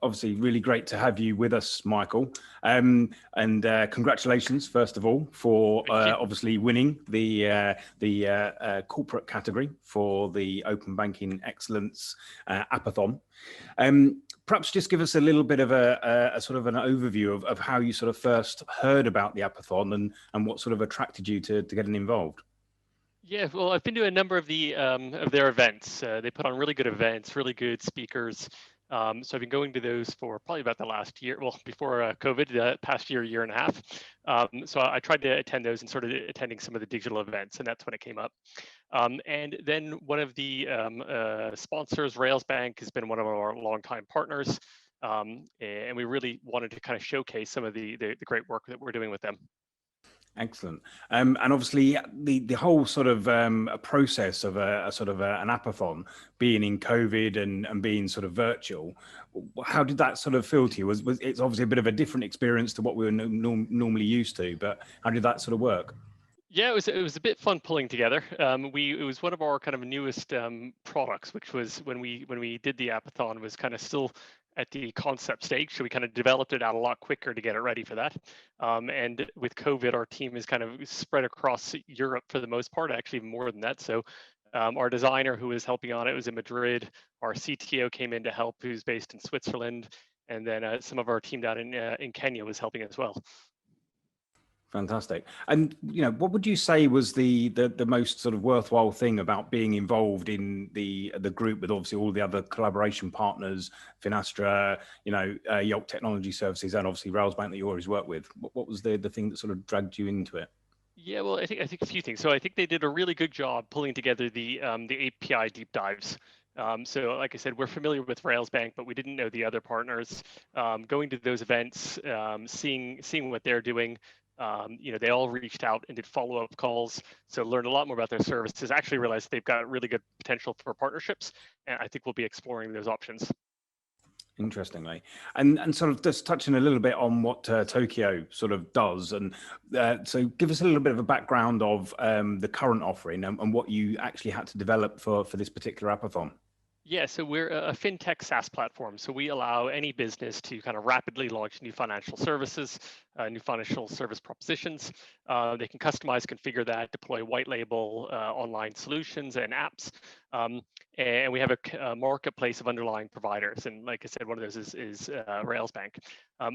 obviously really great to have you with us, Michael. And congratulations, first of all, for Thank you. obviously winning the corporate category for the Open Banking Excellence Appathon. Perhaps just give us a little bit of a sort of an overview of how you sort of first heard about the Appathon and what sort of attracted you to getting involved. Yeah, well, I've been to a number of their events. They put on really good events, really good speakers. So I've been going to those for probably about the last year, well, before COVID, the past year and a half. So I tried to attend those and sort of attending some of the digital events, and that's when it came up. And then one of the sponsors, Rails Bank, has been one of our longtime partners, and we really wanted to kind of showcase some of the great work that we're doing with them. Excellent. And obviously the whole sort of process of an Appathon being in COVID and being sort of virtual, how did that sort of feel to you? Was it's obviously a bit of a different experience to what we were normally used to, but how did that sort of work? Yeah, it was a bit fun pulling together. It was one of our kind of newest products, which was when we did the Appathon was kind of still at the concept stage, so we kind of developed it out a lot quicker to get it ready for that. And with COVID, our team is kind of spread across Europe for the most part, actually more than that. So our designer who was helping on it was in Madrid. Our CTO came in to help, who's based in Switzerland, and then some of our team down in Kenya was helping as well. Fantastic. And what would you say was the most sort of worthwhile thing about being involved in the group with obviously all the other collaboration partners, Finastra, Yolk Technology Services, and obviously Railsbank that you always work with? What was the thing that sort of dragged you into it? Yeah, well, I think a few things. So I think they did a really good job pulling together the API deep dives. So like I said, we're familiar with Railsbank, but we didn't know the other partners. Going to those events, seeing what they're doing. They all reached out and did follow-up calls, so learned a lot more about their services. Actually realized they've got really good potential for partnerships, and I think we'll be exploring those options. Interestingly, and sort of just touching a little bit on what Tokyo sort of does, and so give us a little bit of a background of the current offering and what you actually had to develop for this particular Appathon. Yeah, so we're a fintech SaaS platform. So we allow any business to kind of rapidly launch new financial services, new financial service propositions. They can customize, configure that, deploy white label online solutions and apps. And we have a marketplace of underlying providers. And like I said, one of those is Railsbank.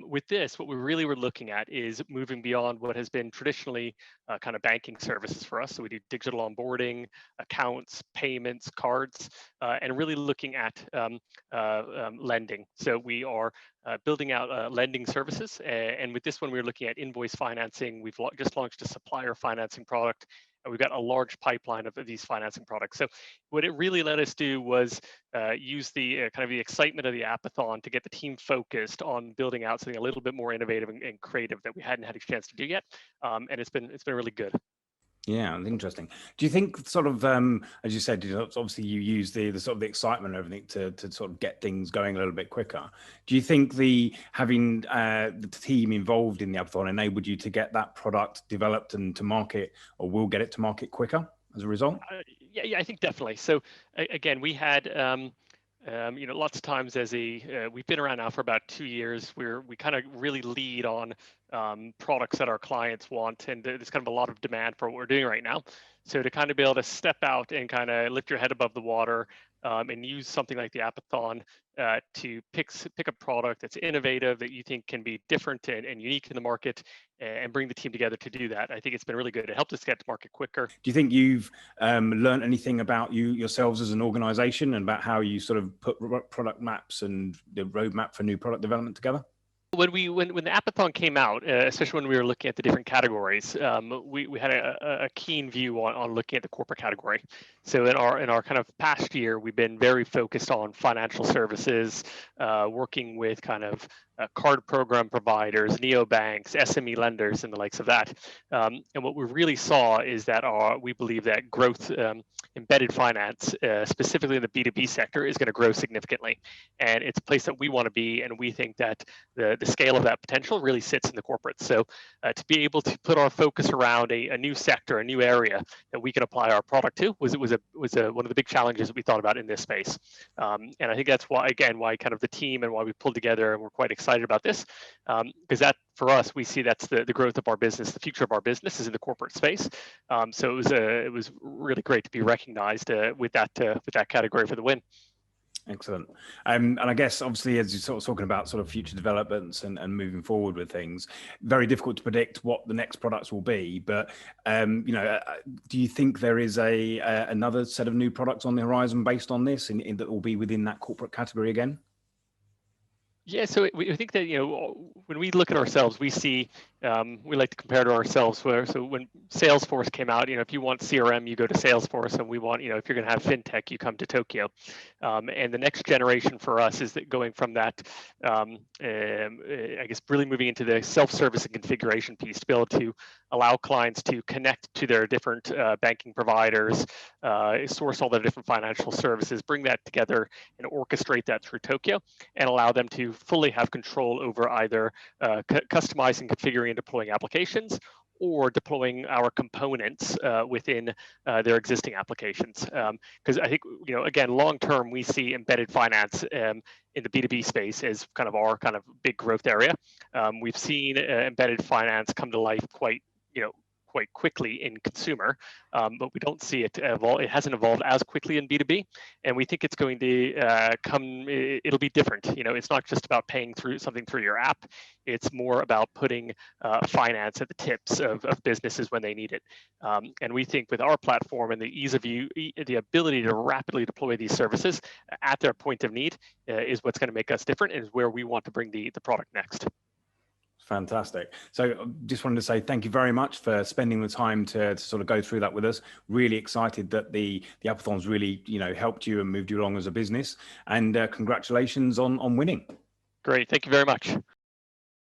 With this, what we really were looking at is moving beyond what has been traditionally kind of banking services for us. So we do digital onboarding, accounts, payments, cards, and really looking at lending. So we are building out lending services. And with this one, we're looking at invoice financing. We've just launched a supplier financing product. And we've got a large pipeline of these financing products. So what it really let us do was use the kind of the excitement of the Appathon to get the team focused on building out something a little bit more innovative and creative that we hadn't had a chance to do yet. And it's been really good. Yeah, interesting. Do you think sort of, as you said, obviously you use the sort of the excitement and everything to sort of get things going a little bit quicker. Do you think having the team involved in the Appathon enabled you to get that product developed and to market, or will get it to market quicker as a result? Yeah, I think definitely. So again, we had lots of times we've been around now for about 2 years. We kind of really lead on products that our clients want, and there's kind of a lot of demand for what we're doing right now. So to kind of be able to step out and kind of lift your head above the water and use something like the Appathon to pick a product that's innovative, that you think can be different and unique in the market, and bring the team together to do that. I think it's been really good. It helped us get to market quicker. Do you think you've learned anything about yourselves as an organization and about how you sort of put product maps and the roadmap for new product development together? When the Appathon came out, especially when we were looking at the different categories, we had a keen view on looking at the corporate category. So in our kind of past year, we've been very focused on financial services, working with kind of card program providers, neobanks, SME lenders, and the likes of that. And what we really saw is that we believe that growth, embedded finance, specifically in the B2B sector, is going to grow significantly. And it's a place that we want to be. And we think that the scale of that potential really sits in the corporates. So to be able to put our focus around a new sector, a new area that we can apply our product to was one of the big challenges that we thought about in this space. And I think that's why, again, why kind of the team and why we pulled together and we're quite excited about this, because that for us, we see that's the growth of our business, the future of our business is in the corporate space. So it was really great to be recognized with that category for the win. Excellent. And I guess, obviously, as you're sort of talking about sort of future developments and moving forward with things, very difficult to predict what the next products will be. But, do you think there is another set of new products on the horizon based on this that will be within that corporate category again? Yeah, so we think that, when we look at ourselves, we see, we like to compare to ourselves. So when Salesforce came out, if you want CRM, you go to Salesforce, and we want, if you're going to have fintech, you come to Tokyo. And the next generation for us is that going from that, I guess, really moving into the self-service and configuration piece to be able to allow clients to connect to their different banking providers, source all their different financial services, bring that together and orchestrate that through Tokyo, and allow them to fully have control over either customizing, configuring, and deploying applications, or deploying our components within their existing applications. Because I think, again, long term, we see embedded finance in the B2B space as kind of our kind of big growth area. We've seen embedded finance come to life quite quickly in consumer, but we don't see it evolve. It hasn't evolved as quickly in B2B, and we think it's going to it'll be different. It's not just about paying something through your app. It's more about putting finance at the tips of businesses when they need it. And we think with our platform and the ease of the ability to rapidly deploy these services at their point of need is what's going to make us different, and is where we want to bring the product next. Fantastic. So just wanted to say thank you very much for spending the time to sort of go through that with us. Really excited that the Appathon's really, helped you and moved you along as a business, and congratulations on winning. Great. Thank you very much.